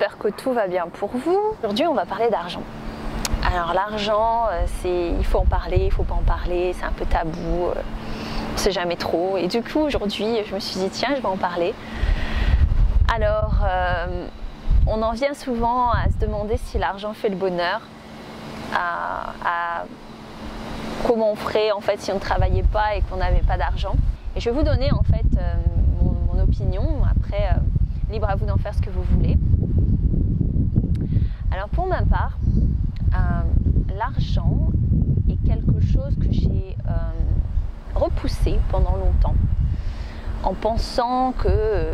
j'espère que tout va bien pour vous. Aujourd'hui, on va parler d'argent. Alors l'argent, il faut en parler, il ne faut pas en parler, c'est un peu tabou, on ne sait jamais trop. Et du coup, aujourd'hui, je me suis dit, tiens, je vais en parler. Alors, on en vient souvent à se demander si l'argent fait le bonheur, à comment on ferait en fait si on ne travaillait pas et qu'on n'avait pas d'argent. Et je vais vous donner en fait mon opinion, après libre à vous d'en faire ce que vous voulez. Alors pour ma part, l'argent est quelque chose que j'ai repoussé pendant longtemps en pensant que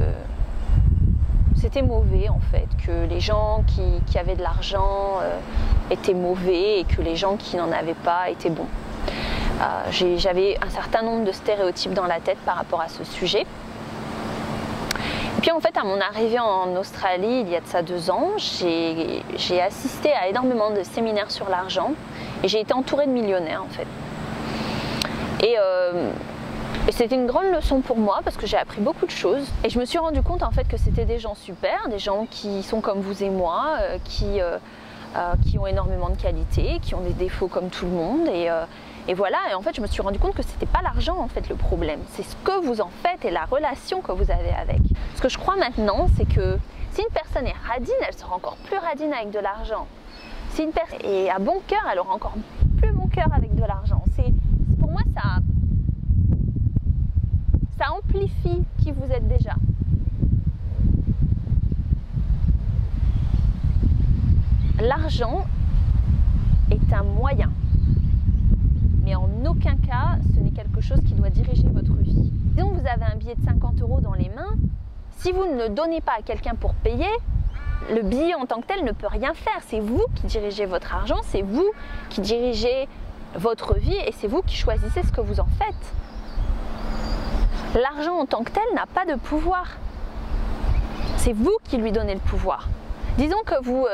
c'était mauvais en fait, que les gens qui avaient de l'argent étaient mauvais et que les gens qui n'en avaient pas étaient bons. J'avais un certain nombre de stéréotypes dans la tête par rapport à ce sujet. Et puis en fait, à mon arrivée en Australie, il y a de ça 2 ans, j'ai assisté à énormément de séminaires sur l'argent et j'ai été entourée de millionnaires en fait. Et c'était une grande leçon pour moi parce que j'ai appris beaucoup de choses et je me suis rendu compte en fait que c'était des gens super, des gens qui sont comme vous et moi, qui ont énormément de qualités, qui ont des défauts comme tout le monde et voilà. Et en fait je me suis rendu compte que c'était pas l'argent en fait le problème, c'est ce que vous en faites et la relation que vous avez avec. Ce que je crois maintenant, c'est que si une personne est radine, elle sera encore plus radine avec de l'argent. Si une personne est à bon cœur, elle aura encore plus bon cœur avec de l'argent. Pour moi ça amplifie qui vous êtes déjà. L'argent est un moyen, mais en aucun cas ce n'est quelque chose qui doit diriger votre vie. Disons que vous avez un billet de 50 € dans les mains, si vous ne le donnez pas à quelqu'un pour payer, le billet en tant que tel ne peut rien faire. C'est vous qui dirigez votre argent, c'est vous qui dirigez votre vie et c'est vous qui choisissez ce que vous en faites. L'argent en tant que tel n'a pas de pouvoir. C'est vous qui lui donnez le pouvoir. Disons que vous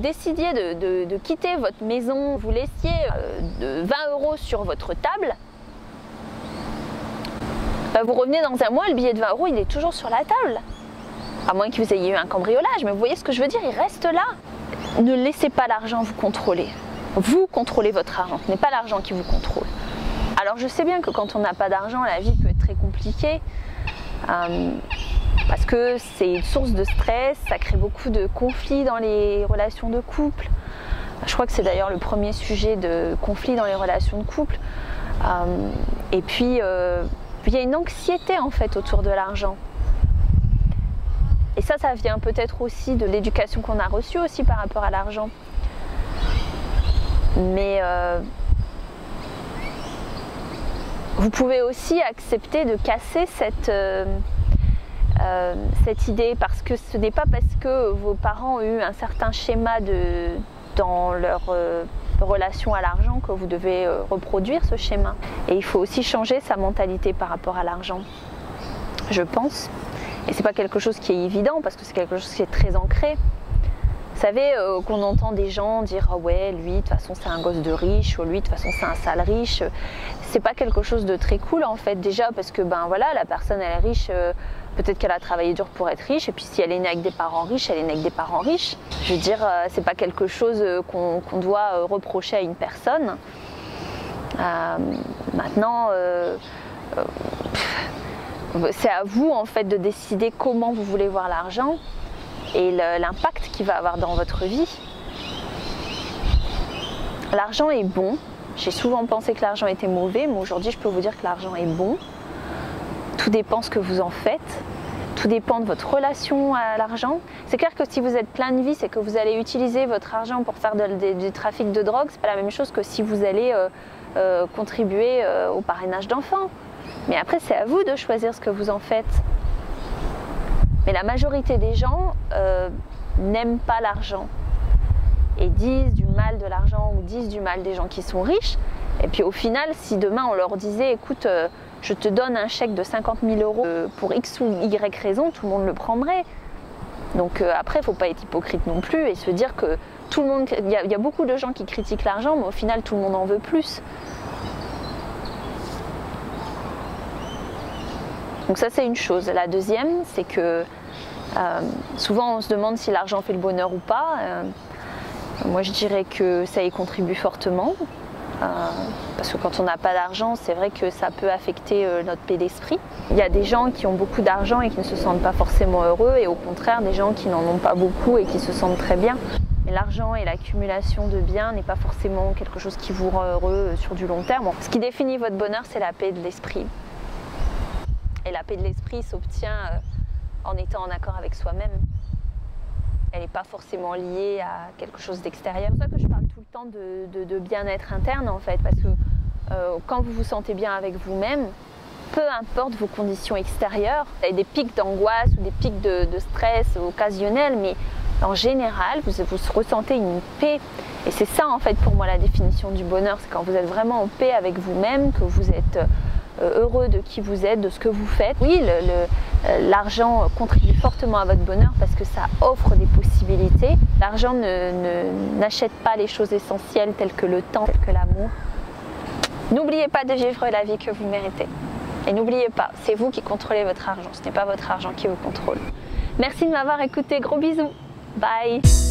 décidiez de quitter votre maison, vous laissiez 20 € sur votre table, vous revenez dans un mois, le billet de 20 € il est toujours sur la table. À moins que vous ayez eu un cambriolage, mais vous voyez ce que je veux dire, il reste là. Ne laissez pas l'argent vous contrôler. Vous contrôlez votre argent, ce n'est pas l'argent qui vous contrôle. Alors je sais bien que quand on n'a pas d'argent, la vie peut être très compliquée parce que c'est une source de stress, ça crée beaucoup de conflits dans les relations de couple. Je crois que c'est d'ailleurs le premier sujet de conflit dans les relations de couple. Et puis il y a une anxiété en fait autour de l'argent. Et ça vient peut-être aussi de l'éducation qu'on a reçue aussi par rapport à l'argent. Mais vous pouvez aussi accepter de casser cette idée parce que ce n'est pas parce que vos parents ont eu un certain schéma dans leur relation à l'argent que vous devez reproduire ce schéma. Et il faut aussi changer sa mentalité par rapport à l'argent, je pense. Et c'est pas quelque chose qui est évident parce que c'est quelque chose qui est très ancré. Vous savez qu'on entend des gens dire ah ouais, lui de toute façon c'est un gosse de riche, ou lui de toute façon c'est un sale riche. C'est pas quelque chose de très cool en fait, déjà parce que ben voilà, la personne elle est riche, peut-être qu'elle a travaillé dur pour être riche, et puis si elle est née avec des parents riches, elle est née avec des parents riches. Je veux dire, c'est pas quelque chose qu'on doit reprocher à une personne. Maintenant, c'est à vous en fait de décider comment vous voulez voir l'argent et l'impact qu'il va avoir dans votre vie. L'argent est bon. J'ai souvent pensé que l'argent était mauvais, mais aujourd'hui je peux vous dire que l'argent est bon. Tout dépend ce que vous en faites. Tout dépend de votre relation à l'argent. C'est clair que si vous êtes plein de vices et que vous allez utiliser votre argent pour faire du trafic de drogue, c'est pas la même chose que si vous allez contribuer au parrainage d'enfants. Mais après, c'est à vous de choisir ce que vous en faites. Mais la majorité des gens n'aiment pas l'argent et disent du mal de l'argent ou disent du mal des gens qui sont riches. Et puis au final, si demain on leur disait écoute, je te donne un chèque de 50 000 € pour X ou Y raison, tout le monde le prendrait. Donc après, il ne faut pas être hypocrite non plus et se dire que tout le monde, il y a beaucoup de gens qui critiquent l'argent, mais au final tout le monde en veut plus. Donc ça c'est une chose. La deuxième, c'est que Souvent on se demande si l'argent fait le bonheur ou pas. Moi je dirais que ça y contribue fortement. Parce que quand on n'a pas d'argent, c'est vrai que ça peut affecter notre paix d'esprit. Il y a des gens qui ont beaucoup d'argent et qui ne se sentent pas forcément heureux, et au contraire des gens qui n'en ont pas beaucoup et qui se sentent très bien. Mais l'argent et l'accumulation de biens n'est pas forcément quelque chose qui vous rend heureux sur du long terme. Ce qui définit votre bonheur, c'est la paix de l'esprit. Et la paix de l'esprit s'obtient en étant en accord avec soi-même. Elle n'est pas forcément liée à quelque chose d'extérieur. C'est pour ça que je parle tout le temps de bien-être interne en fait, parce que quand vous vous sentez bien avec vous-même, peu importe vos conditions extérieures, vous avez des pics d'angoisse ou des pics de stress occasionnels, mais en général, vous ressentez une paix. Et c'est ça en fait pour moi la définition du bonheur, c'est quand vous êtes vraiment en paix avec vous-même, que vous êtes heureux de qui vous êtes, de ce que vous faites. Oui, l'argent contribue fortement à votre bonheur parce que ça offre des possibilités. L'argent n'achète pas les choses essentielles telles que le temps, telles que l'amour. N'oubliez pas de vivre la vie que vous méritez. Et n'oubliez pas, c'est vous qui contrôlez votre argent, ce n'est pas votre argent qui vous contrôle. Merci de m'avoir écouté, gros bisous. Bye.